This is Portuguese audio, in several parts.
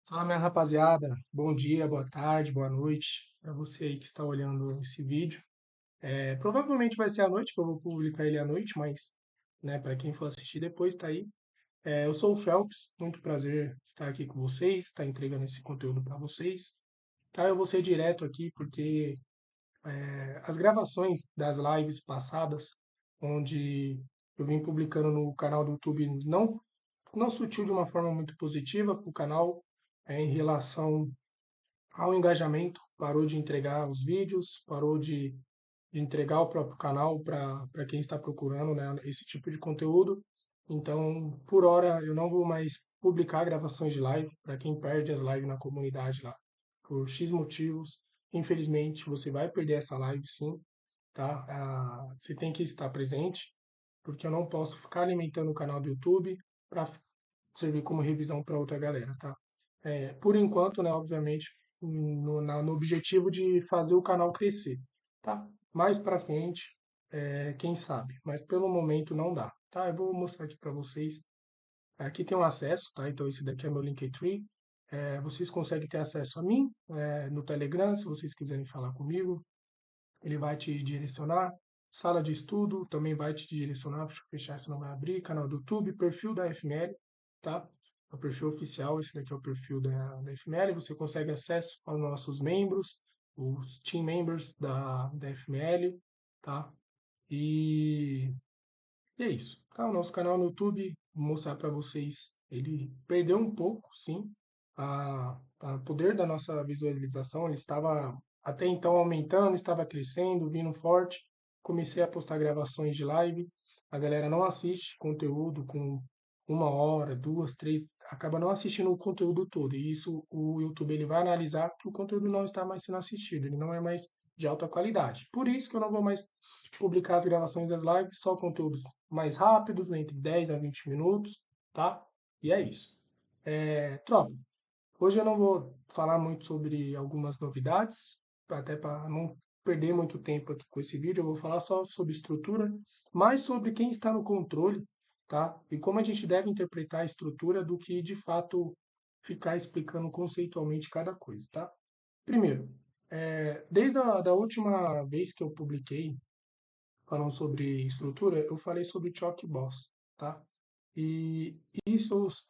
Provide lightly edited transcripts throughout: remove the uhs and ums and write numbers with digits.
Fala, minha rapaziada. Bom dia, boa tarde, boa noite para você aí que está olhando esse vídeo. Provavelmente vai ser à noite, que eu vou publicar ele à noite, mas, né, para quem for assistir depois, tá aí. Eu sou o Phelps, muito prazer estar aqui com vocês, estar entregando esse conteúdo para vocês. Tá, eu vou ser direto aqui porque as gravações das lives passadas, onde eu vim publicando no canal do YouTube, não surtiu de uma forma muito positiva para o canal em relação ao engajamento, parou de entregar os vídeos, parou de entregar o próprio canal para quem está procurando, né, esse tipo de conteúdo. Então, por hora, eu não vou mais publicar gravações de live, para quem perde as lives na comunidade lá, por X motivos. Infelizmente, você vai perder essa live sim, tá? Você tem que estar presente, porque eu não posso ficar alimentando o canal do YouTube para servir como revisão para outra galera, tá? Por enquanto, né, obviamente, no objetivo de fazer o canal crescer, tá? Mais para frente, quem sabe, mas pelo momento não dá, tá? Eu vou mostrar aqui para vocês. Aqui tem um acesso, tá? Então esse daqui é meu Linktree. Vocês conseguem ter acesso a mim no Telegram, se vocês quiserem falar comigo. Ele vai te direcionar. Sala de estudo também vai te direcionar. Deixa eu fechar, senão vai abrir. Canal do YouTube, perfil da FML, tá? O perfil oficial, esse daqui é o perfil da FML. Você consegue acesso aos nossos membros, os team members da FML, tá? E, e é isso. Tá? O nosso canal no YouTube, vou mostrar para vocês, ele perdeu um pouco, sim, o poder da nossa visualização. Ele estava até então aumentando, estava crescendo, vindo forte. Comecei a postar gravações de live. A galera não assiste conteúdo com 1 hora, duas, três, acaba não assistindo o conteúdo todo. E isso o YouTube ele vai analisar que o conteúdo não está mais sendo assistido, ele não é mais de alta qualidade. Por isso que eu não vou mais publicar as gravações das lives, só conteúdos mais rápidos, né, entre 10 a 20 minutos, tá? E é isso. Tropa, hoje eu não vou falar muito sobre algumas novidades, até para não perder muito tempo aqui com esse vídeo. Eu vou falar só sobre estrutura, mais sobre quem está no controle, tá? E como a gente deve interpretar a estrutura do que de fato ficar explicando conceitualmente cada coisa, tá? Primeiro, desde a da última vez que eu publiquei falando sobre estrutura, eu falei sobre choque boss, tá? E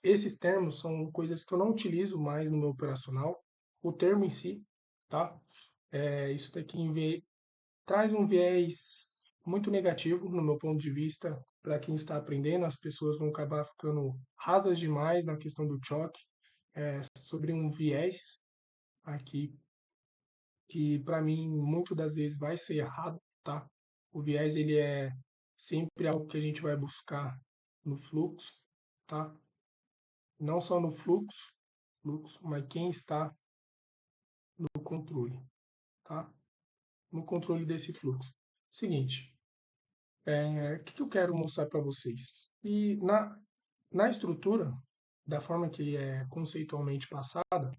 esses termos são coisas que eu não utilizo mais no meu operacional. O termo em si, tá? Isso daqui traz um viés muito negativo no meu ponto de vista para quem está aprendendo. As pessoas vão acabar ficando rasas demais na questão do choque, sobre um viés aqui que para mim muitas das vezes vai ser errado, tá? O viés ele é sempre algo que a gente vai buscar no fluxo, tá? Não só no fluxo, mas quem está no controle, tá? No controle desse fluxo. Seguinte, o que eu quero mostrar para vocês? E na estrutura, da forma que é conceitualmente passada,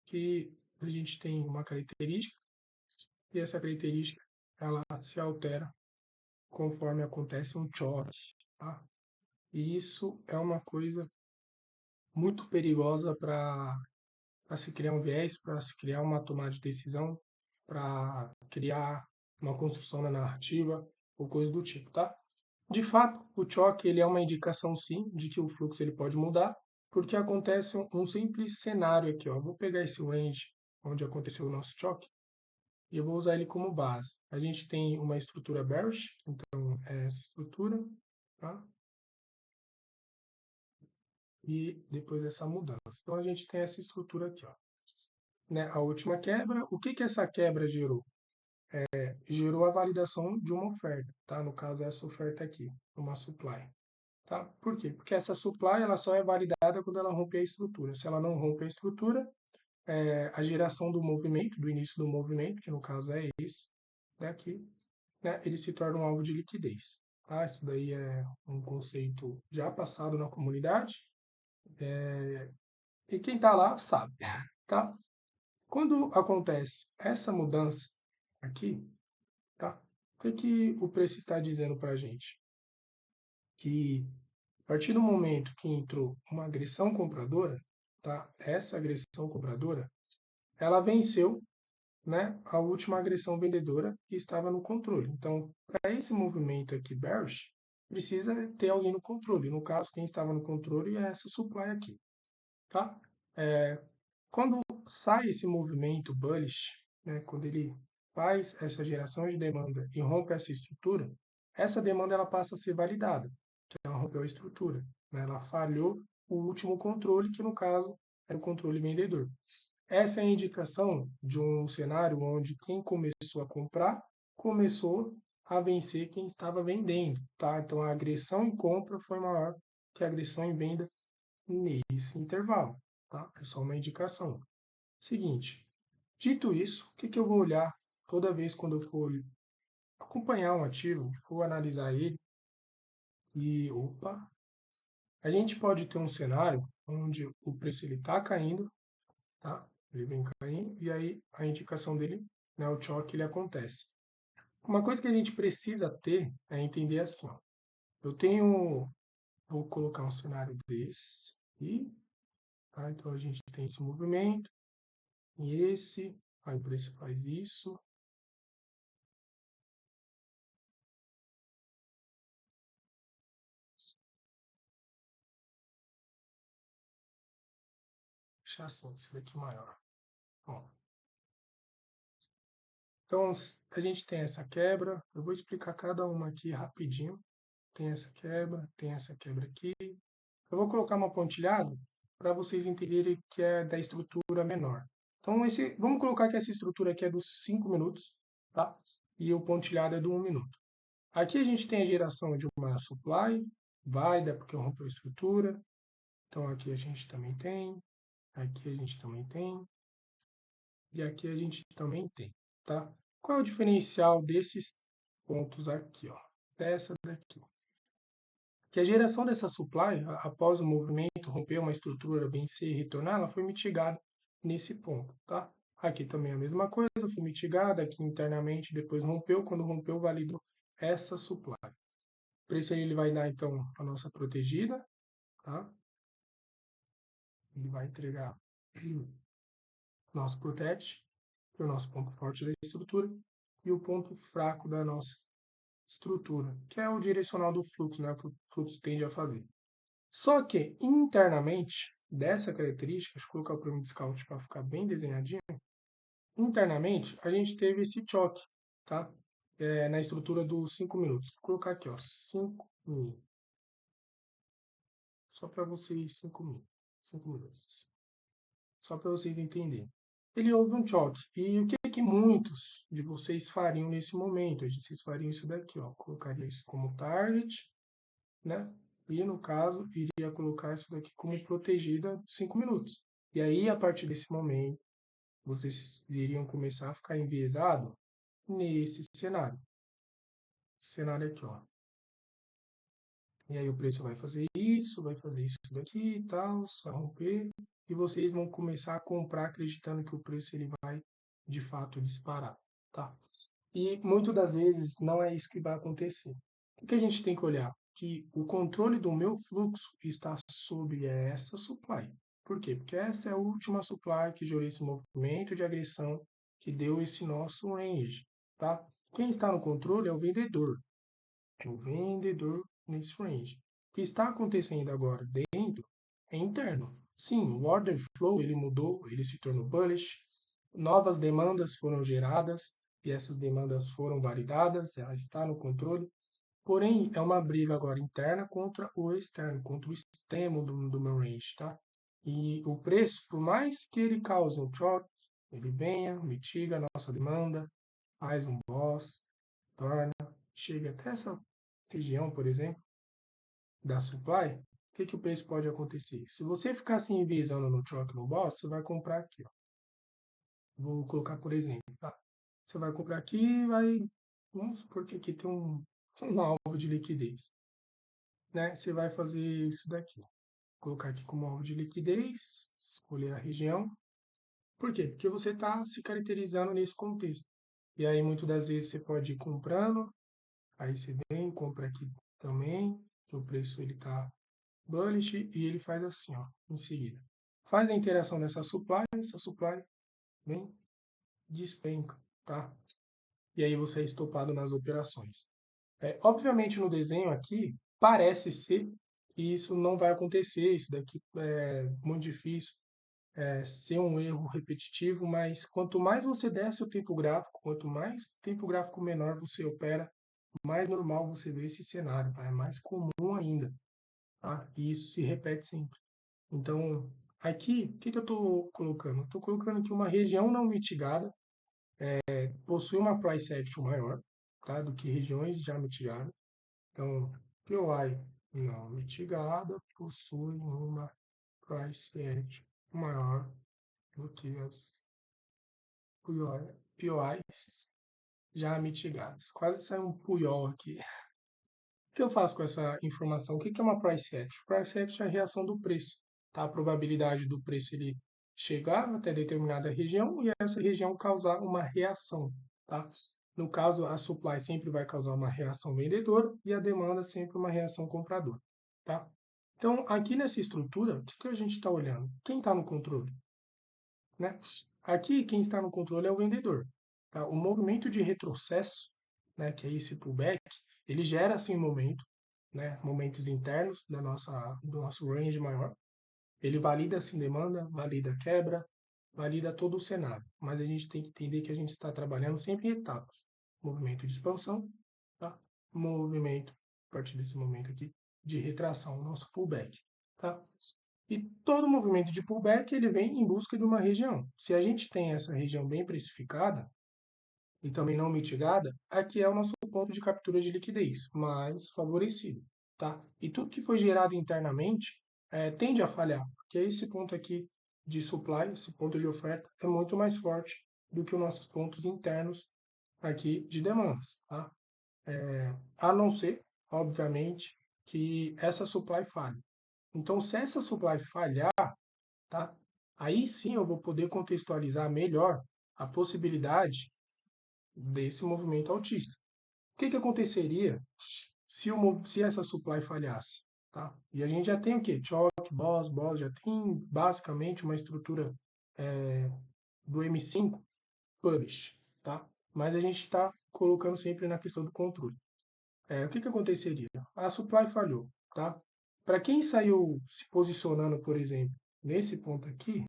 que a gente tem uma característica e essa característica ela se altera conforme acontece um choque, tá? E isso é uma coisa muito perigosa para se criar um viés, para se criar uma tomada de decisão, para criar uma construção na narrativa ou coisa do tipo, tá? De fato, o choque ele é uma indicação sim de que o fluxo ele pode mudar, porque acontece um simples cenário aqui, ó. Vou pegar esse range onde aconteceu o nosso choque e eu vou usar ele como base. A gente tem uma estrutura bearish, então é essa estrutura, tá? E depois essa mudança. Então a gente tem essa estrutura aqui, ó, né? A última quebra, o que que essa quebra gerou? Gerou a validação de uma oferta, tá? No caso essa oferta aqui, uma supply, tá? Por quê? Porque essa supply ela só é validada quando ela rompe a estrutura. Se ela não rompe a estrutura, a geração do movimento, do início do movimento, que no caso é esse daqui, né? Ele se torna um alvo de liquidez, tá? Isso daí é um conceito já passado na comunidade, e quem está lá sabe, tá? Quando acontece essa mudança aqui, tá? O que, que o preço está dizendo para a gente? Que a partir do momento que entrou uma agressão compradora, tá? Essa agressão compradora, ela venceu, né, a última agressão vendedora que estava no controle. Então, para esse movimento aqui bearish, precisa ter alguém no controle. No caso, quem estava no controle é essa supply aqui, tá? Quando sai esse movimento bullish, né, quando ele faz essa geração de demanda e rompe essa estrutura, essa demanda ela passa a ser validada. Então, ela rompeu a estrutura, né? Ela falhou o último controle, que no caso era o controle vendedor. Essa é a indicação de um cenário onde quem começou a comprar começou a vencer quem estava vendendo, tá? Então a agressão em compra foi maior que a agressão em venda nesse intervalo, tá? É só uma indicação. Seguinte, dito isso, o que que eu vou olhar toda vez quando eu for acompanhar um ativo, for analisar ele e, opa, a gente pode ter um cenário onde o preço ele está caindo, tá? Ele vem caindo e aí a indicação dele, né, o choque, ele acontece. Uma coisa que a gente precisa ter é entender assim, ó. Eu tenho, vou colocar um cenário desse e, tá? Então a gente tem esse movimento e esse, aí o preço faz isso. Deixa assim, esse daqui maior. Ó, então a gente tem essa quebra, eu vou explicar cada uma aqui rapidinho. Tem essa quebra aqui. Eu vou colocar uma pontilhada para vocês entenderem que é da estrutura menor. Então, vamos colocar que essa estrutura aqui é dos 5 minutos, tá? E o pontilhado é do 1 minuto. Aqui a gente tem a geração de uma supply, válida porque rompeu a estrutura. Então, aqui a gente também tem, aqui a gente também tem, e aqui a gente também tem, tá? Qual é o diferencial desses pontos aqui, ó? Dessa daqui. Que a geração dessa supply, após o movimento romper uma estrutura, vencer e retornar, ela foi mitigada nesse ponto, tá? Aqui também é a mesma coisa, foi mitigada aqui internamente, depois rompeu, quando rompeu, validou essa supply. Por isso aí ele vai dar, então, a nossa protegida, tá? Ele vai entregar nosso protect, que é o nosso ponto forte da estrutura, e o ponto fraco da nossa estrutura, que é o direcional do fluxo, né? O que o fluxo tende a fazer. Só que, internamente, dessa característica, deixa eu colocar o Chrome Scout para ficar bem desenhadinho, internamente, a gente teve esse choque, tá? Na estrutura dos 5 minutos. Vou colocar aqui, ó, 5 minutos. Só para vocês, 5 minutos. 5 minutos. Só para vocês entenderem. Ele houve um choque. E o que que muitos de vocês fariam nesse momento? Vocês fariam isso daqui, ó. Colocaria isso como target, né? E no caso, iria colocar isso daqui como protegida 5 minutos. E aí, a partir desse momento, vocês iriam começar a ficar enviesado nesse cenário. Cenário aqui, ó. E aí o preço vai fazer isso daqui e tal, vai romper. E vocês vão começar a comprar acreditando que o preço ele vai de fato disparar, tá? E muitas das vezes não é isso que vai acontecer. O que a gente tem que olhar? Que o controle do meu fluxo está sobre essa supply. Por quê? Porque essa é a última supply que gerou esse movimento de agressão que deu esse nosso range, tá? Quem está no controle é o vendedor. É o vendedor nesse range. O que está acontecendo agora dentro é interno. Sim, o order flow ele mudou, ele se tornou bullish, novas demandas foram geradas e essas demandas foram validadas, ela está no controle. Porém, é uma briga agora interna contra o externo, contra o extremo do meu range, tá? E o preço, por mais que ele cause um choque, ele venha, mitiga a nossa demanda, faz um boss, torna, chega até essa região, por exemplo, da supply, o que, que o preço pode acontecer? Se você ficar se enviesando no choque no boss, você vai comprar aqui, ó. Vou colocar por exemplo, tá? Você vai comprar aqui e vai. Vamos supor que aqui tem um alvo de liquidez, né? Você vai fazer isso daqui. Colocar aqui como alvo de liquidez, escolher a região. Por quê? Porque você está se caracterizando nesse contexto. E aí, muitas das vezes, você pode ir comprando, aí você vem, compra aqui também, que o preço ele está bullish, e ele faz assim, ó, em seguida. faz a interação dessa supply, essa supply vem, despenca, tá? E aí você é estopado nas operações. Obviamente no desenho aqui, parece ser que isso não vai acontecer, isso daqui é muito difícil, ser um erro repetitivo, mas quanto mais você desce o tempo gráfico, quanto mais tempo gráfico menor você opera, mais normal você vê esse cenário, tá? É mais comum ainda, tá? E isso se repete sempre. Então, aqui, o que eu estou colocando? Estou colocando aqui uma região não mitigada, possui uma price action maior, tá? Do que regiões já mitigadas. Então, POI não mitigada possui uma price action maior do que as POIs já mitigadas. Quase saiu um PUIOL aqui. O que eu faço com essa informação? O que é uma price action? Price action é a reação do preço, tá? A probabilidade do preço ele chegar até determinada região e essa região causar uma reação, tá? No caso, a supply sempre vai causar uma reação vendedora e a demanda sempre uma reação compradora, tá? Então, aqui nessa estrutura, o que a gente está olhando? Quem está no controle? Né? Aqui, quem está no controle é o vendedor. Tá? O movimento de retrocesso, né, que é esse pullback, ele gera assim momento, né, momentos internos do nosso range maior. Ele valida assim demanda, valida quebra, valida todo o cenário. Mas a gente tem que entender que a gente está trabalhando sempre em etapas. Movimento de expansão, tá? Movimento, a partir desse momento aqui, de retração, o nosso pullback. Tá? E todo movimento de pullback ele vem em busca de uma região. Se a gente tem essa região bem precificada e também não mitigada, aqui é o nosso ponto de captura de liquidez, mais favorecido, tá? E tudo que foi gerado internamente tende a falhar, porque esse ponto aqui de supply, esse ponto de oferta, é muito mais forte do que os nossos pontos internos aqui de demandas, tá? A não ser, obviamente, que essa supply falhe. Então, se essa supply falhar, tá? Aí sim eu vou poder contextualizar melhor a possibilidade desse movimento altista. O que aconteceria se essa supply falhasse? Tá? E a gente já tem o quê? Choque, boss, já tem basicamente uma estrutura do M5 publish, tá? Mas a gente está colocando sempre na questão do controle. O que aconteceria? A supply falhou, tá? Para quem saiu se posicionando, por exemplo, nesse ponto aqui,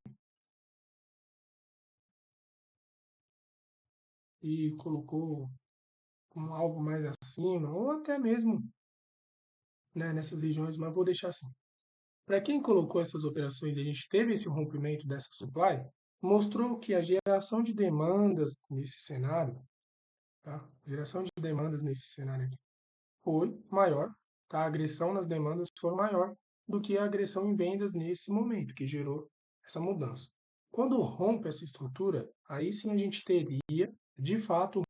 e colocou um algo mais acima, ou até mesmo, né, nessas regiões, mas vou deixar assim. Para quem colocou essas operações e a gente teve esse rompimento dessa supply, mostrou que a geração de demandas nesse cenário, tá? Geração de demandas nesse cenário aqui foi maior, tá? A agressão nas demandas foi maior do que a agressão em vendas nesse momento, que gerou essa mudança. Quando rompe essa estrutura, aí sim a gente teria, de fato,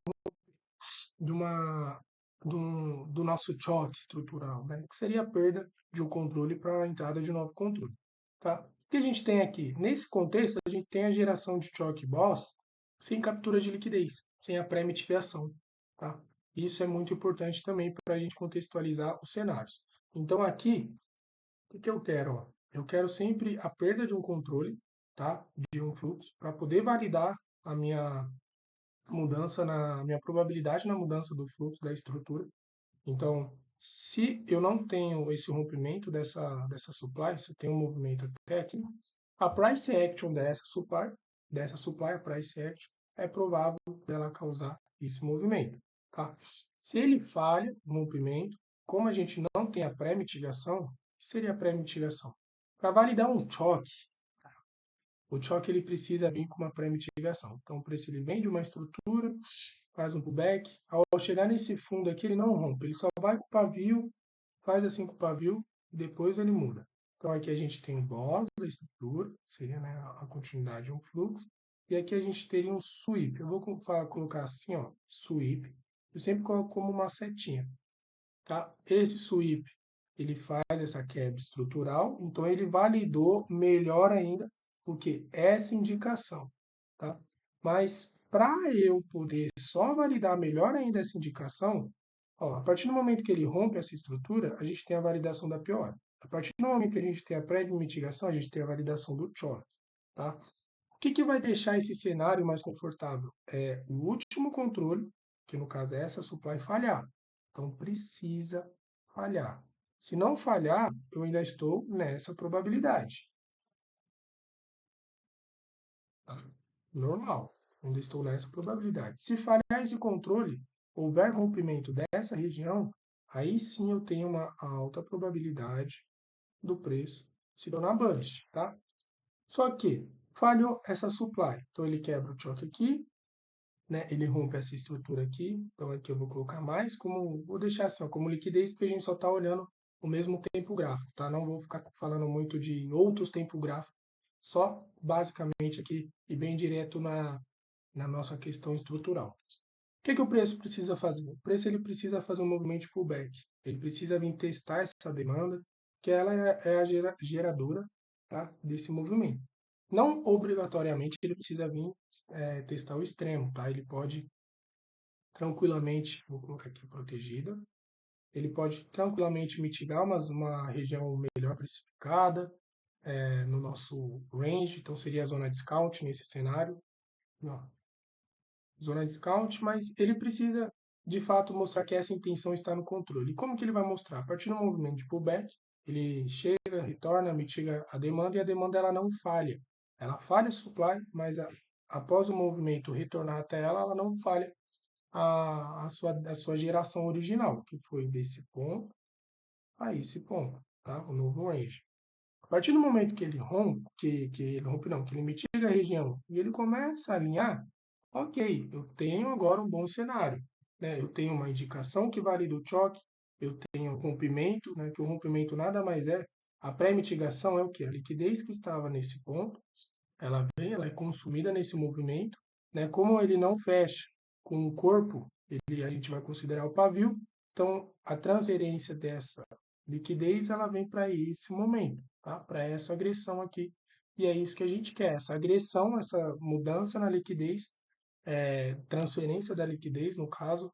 de uma do nosso choque estrutural, né? Que seria a perda de um controle para a entrada de um novo controle. Tá? O que a gente tem aqui? Nesse contexto, a gente tem a geração de choque boss sem captura de liquidez, sem a pré-mitigação. Tá? Isso é muito importante também para a gente contextualizar os cenários. Então, aqui, o que eu quero? Ó? Eu quero sempre a perda de um controle, tá? De um fluxo, para poder validar a minha probabilidade na mudança do fluxo da estrutura. Então, se eu não tenho esse rompimento dessa supply, se eu tenho um movimento até aqui, a price action dessa supply, a price action, é provável dela causar esse movimento. Tá? Se ele falha no rompimento, como a gente não tem a pré-mitigação, o que seria a pré-mitigação? Para validar um choque, o choque ele precisa vir com uma pré-mitigação. Então, o preço ele vem de uma estrutura, faz um pullback. Ao chegar nesse fundo aqui, ele não rompe, ele só vai com o pavio, faz assim com o pavio, e depois ele muda. Então, aqui a gente tem o boss da estrutura, seria, né, a continuidade de um fluxo. E aqui a gente teria um sweep. Eu vou colocar assim, ó, sweep. Eu sempre coloco como uma setinha. Tá? Esse sweep, ele faz essa quebra estrutural, então ele validou melhor ainda o que essa indicação, tá? Mas para eu poder só validar melhor ainda essa indicação, ó, a partir do momento que ele rompe essa estrutura, a gente tem a validação da POI. A partir do momento que a gente tem a pré-mitigação, a gente tem a validação do choque, tá? O que que vai deixar esse cenário mais confortável? É o último controle, que no caso é essa supply, falhar. Então precisa falhar. Se não falhar, eu ainda estou nessa probabilidade. Tá? Normal. Ainda estou nessa probabilidade. Se falhar esse controle, houver rompimento dessa região, aí sim eu tenho uma alta probabilidade do preço se tornar bullish, tá? Só que falhou essa supply. Então ele quebra o choque aqui, né? Ele rompe essa estrutura aqui. Então aqui eu vou colocar mais como, vou deixar assim, ó, como liquidez, porque a gente só está olhando o mesmo tempo gráfico, tá? Não vou ficar falando muito de outros tempos gráficos, só basicamente aqui e bem direto na nossa questão estrutural. O que que o preço precisa fazer? O preço ele precisa fazer um movimento de pullback. Ele precisa vir testar essa demanda, que ela é a geradora, tá, desse movimento. Não obrigatoriamente ele precisa vir testar o extremo, tá? Ele pode tranquilamente, vou colocar aqui protegida, ele pode tranquilamente mitigar uma região melhor precificada no nosso range, então seria a zona discount nesse cenário. Ó, zona discount, mas ele precisa de fato mostrar que essa intenção está no controle. E como que ele vai mostrar? A partir do movimento de pullback, ele chega, retorna, mitiga a demanda e a demanda ela não falha. Ela falha a supply, mas após o movimento retornar até ela, ela não falha a sua geração original, que foi desse ponto a esse ponto, tá? O novo range. A partir do momento que ele rompe, que ele rompe não, que ele mitiga a região e ele começa a alinhar, ok, eu tenho agora um bom cenário, né? Eu tenho uma indicação que valida o choque, eu tenho um rompimento, né? Que o rompimento nada mais é, a pré-mitigação é o que? A liquidez que estava nesse ponto, ela vem, ela é consumida nesse movimento, né? Como ele não fecha com o corpo, a gente vai considerar o pavio, então a transferência dessa liquidez ela vem para esse momento, tá? Para essa agressão aqui. E é isso que a gente quer, essa agressão, essa mudança na liquidez, transferência da liquidez, no caso,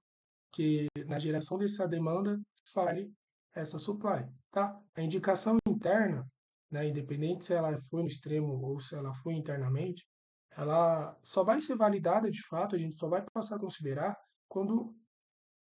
que na geração dessa demanda fale essa supply, tá? A indicação interna, né, independente se ela foi no extremo ou se ela foi internamente, ela só vai ser validada de fato, a gente só vai passar a considerar quando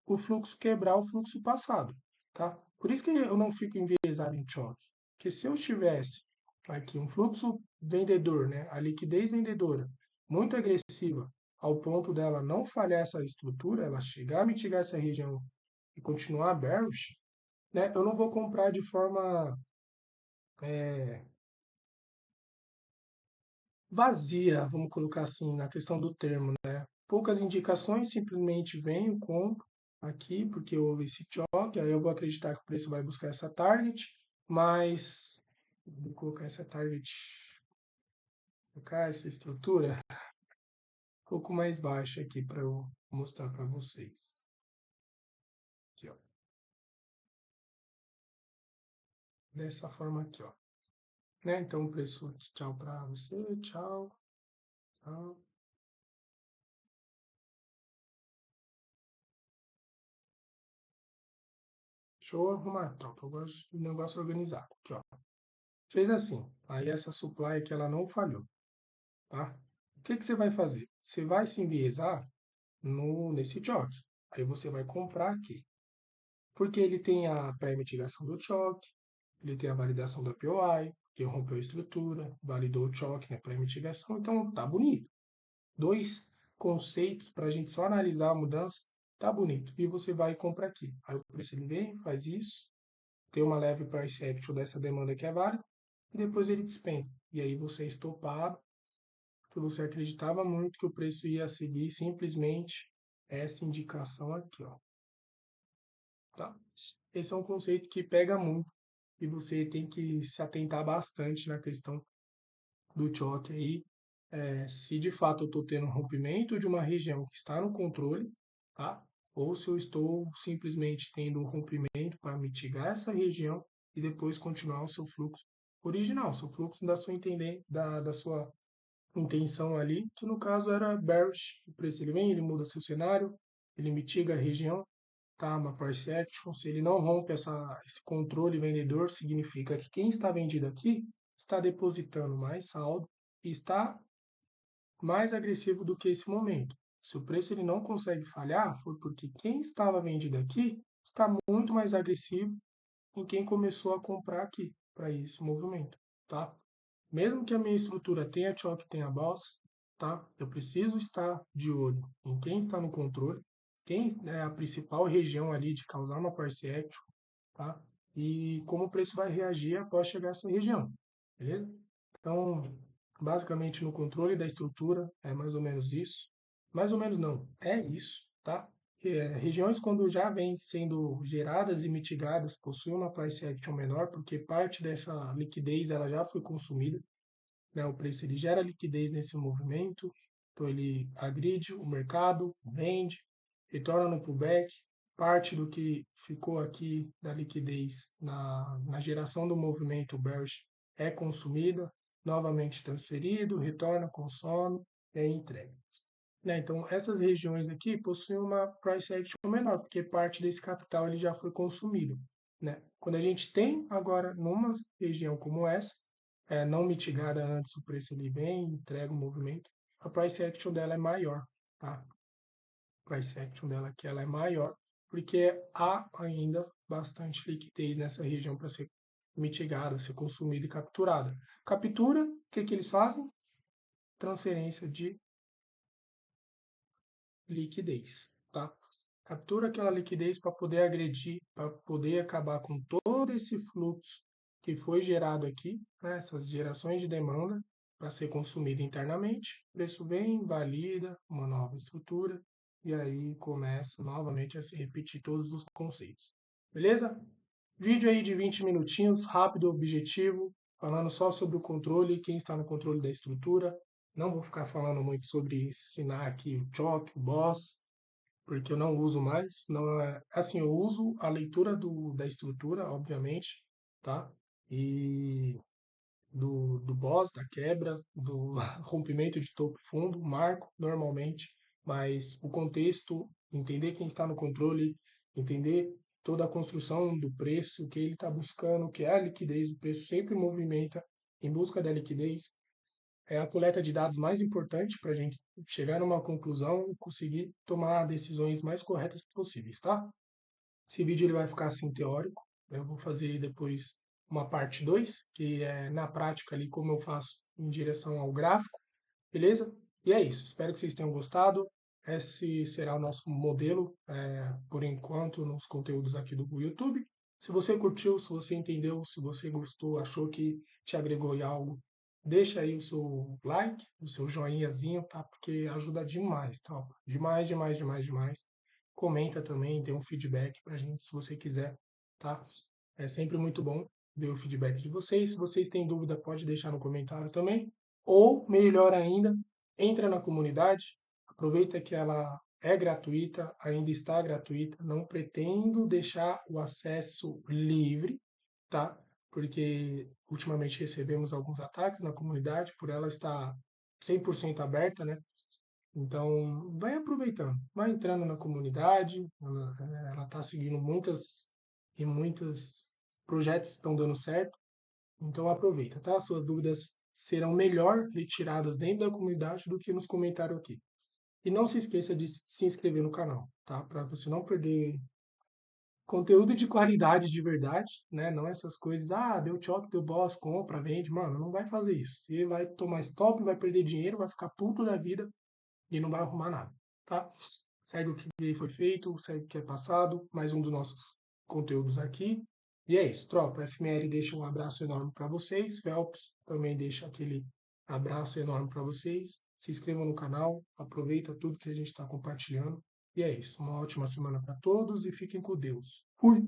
o fluxo quebrar o fluxo passado, tá? Por isso que eu não fico enviesado em choque, porque se eu tivesse aqui um fluxo vendedor, né, a liquidez vendedora muito agressiva, ao ponto dela não falhar essa estrutura, ela chegar a mitigar essa região e continuar bearish, né, eu não vou comprar de forma vazia, vamos colocar assim, na questão do termo, né? Poucas indicações, simplesmente venho, compro aqui, porque houve esse choque, aí eu vou acreditar que o preço vai buscar essa target, mas vou colocar essa target, colocar essa estrutura um pouco mais baixa aqui para eu mostrar para vocês. Aqui, ó. Dessa forma aqui, ó. Né? Então, o preço, tchau para você, tchau, tchau. Deixa eu arrumar, então, que eu gosto de negócio organizado. Aqui, ó. Fez assim, aí essa supply aqui ela não falhou, tá? O que que você vai fazer? Você vai se enviesar nesse choque. Aí você vai comprar aqui. Porque ele tem a pré-mitigação do choque, ele tem a validação da POI, que rompeu a estrutura, validou o choque, né, pré-mitigação, então tá bonito. Dois conceitos para a gente só analisar a mudança, tá bonito. E você vai comprar aqui. Aí o preço ele vem, faz isso, tem uma leve price action dessa demanda que é válida, e depois ele despenca. E aí você é estopado, que você acreditava muito que o preço ia seguir simplesmente essa indicação aqui, ó, tá? Esse é um conceito que pega muito e você tem que se atentar bastante na questão do choque aí, se de fato eu estou tendo um rompimento de uma região que está no controle, tá? Ou se eu estou simplesmente tendo um rompimento para mitigar essa região e depois continuar o seu fluxo original, seu fluxo da sua entender, da sua intenção ali, que no caso era bearish. O preço ele vem, ele muda seu cenário, ele mitiga a região, tá? Uma price action. Se ele não rompe esse controle vendedor, significa que quem está vendido aqui está depositando mais saldo e está mais agressivo do que esse momento. Se o preço ele não consegue falhar, foi porque quem estava vendido aqui está muito mais agressivo em quem começou a comprar aqui para esse movimento, tá? Mesmo que a minha estrutura tenha choque, tenha boss, tá? Eu preciso estar de olho em quem está no controle, quem é a principal região ali de causar uma price action, tá? E como o preço vai reagir após chegar a essa região, beleza? Então, basicamente no controle da estrutura é mais ou menos isso. Mais ou menos não, é isso, tá? Regiões quando já vêm sendo geradas e mitigadas possuem uma price action menor, porque parte dessa liquidez ela já foi consumida, né? O preço ele gera liquidez nesse movimento, então ele agride o mercado, vende, retorna no pullback, parte do que ficou aqui da liquidez na geração do movimento bearish é consumida, novamente transferido, retorna, consome e aí entrega. Né? Então, essas regiões aqui possuem uma price action menor, porque parte desse capital ele já foi consumido. Né? Quando a gente tem agora numa região como essa, não mitigada antes, o preço ele vem, entrega o movimento, a price action dela é maior. Tá? A price action dela aqui ela é maior, porque há ainda bastante liquidez nessa região para ser mitigada, ser consumida e capturada. Captura, o que, que eles fazem? Transferência de liquidez, tá? Captura aquela liquidez para poder agredir, para poder acabar com todo esse fluxo que foi gerado aqui, né? Essas gerações de demanda para ser consumida internamente. O preço vem, valida uma nova estrutura e aí começa novamente a se repetir todos os conceitos. Beleza? Vídeo aí de 20 minutinhos, rápido, objetivo, falando só sobre o controle, quem está no controle da estrutura. Não vou ficar falando muito sobre ensinar aqui o choque, o boss, porque eu não uso mais. Não é, assim, eu uso a leitura da estrutura, obviamente, tá? E do boss, da quebra, do rompimento de topo e fundo, marco normalmente, mas o contexto, entender quem está no controle, entender toda a construção do preço, o que ele está buscando, o que é a liquidez, o preço sempre movimenta em busca da liquidez, é a coleta de dados mais importante para a gente chegar numa conclusão e conseguir tomar decisões mais corretas possíveis, tá? Esse vídeo ele vai ficar assim teórico. Eu vou fazer depois uma parte 2 que é na prática ali como eu faço em direção ao gráfico, beleza? E é isso. Espero que vocês tenham gostado. Esse será o nosso modelo, por enquanto, nos conteúdos aqui do YouTube. Se você curtiu, se você entendeu, se você gostou, achou que te agregou em algo, deixa aí o seu like, o seu joinhazinho, tá? Porque ajuda demais, tá? Demais, demais, demais, demais. Comenta também, dê um feedback pra gente se você quiser, tá? É sempre muito bom ver o feedback de vocês. Se vocês têm dúvida, pode deixar no comentário também. Ou, melhor ainda, entra na comunidade, aproveita que ela é gratuita, ainda está gratuita, não pretendo deixar o acesso livre, tá? Porque ultimamente recebemos alguns ataques na comunidade por ela estar 100% aberta, né? Então, vai aproveitando, vai entrando na comunidade, ela está seguindo muitos projetos estão dando certo, então aproveita, tá? Suas dúvidas serão melhor retiradas dentro da comunidade do que nos comentários aqui. E não se esqueça de se inscrever no canal, tá? Para você não perder conteúdo de qualidade de verdade, né? Não essas coisas, deu choque, deu boss, compra, vende. Mano, não vai fazer isso. Você vai tomar stop, vai perder dinheiro, vai ficar puto da vida e não vai arrumar nada, tá? Segue o que foi feito, segue o que é passado, mais um dos nossos conteúdos aqui. E é isso, tropa. FML deixa um abraço enorme para vocês. Phelps também deixa aquele abraço enorme para vocês. Se inscrevam no canal, aproveita tudo que a gente está compartilhando. E é isso. Uma ótima semana para todos e fiquem com Deus. Fui!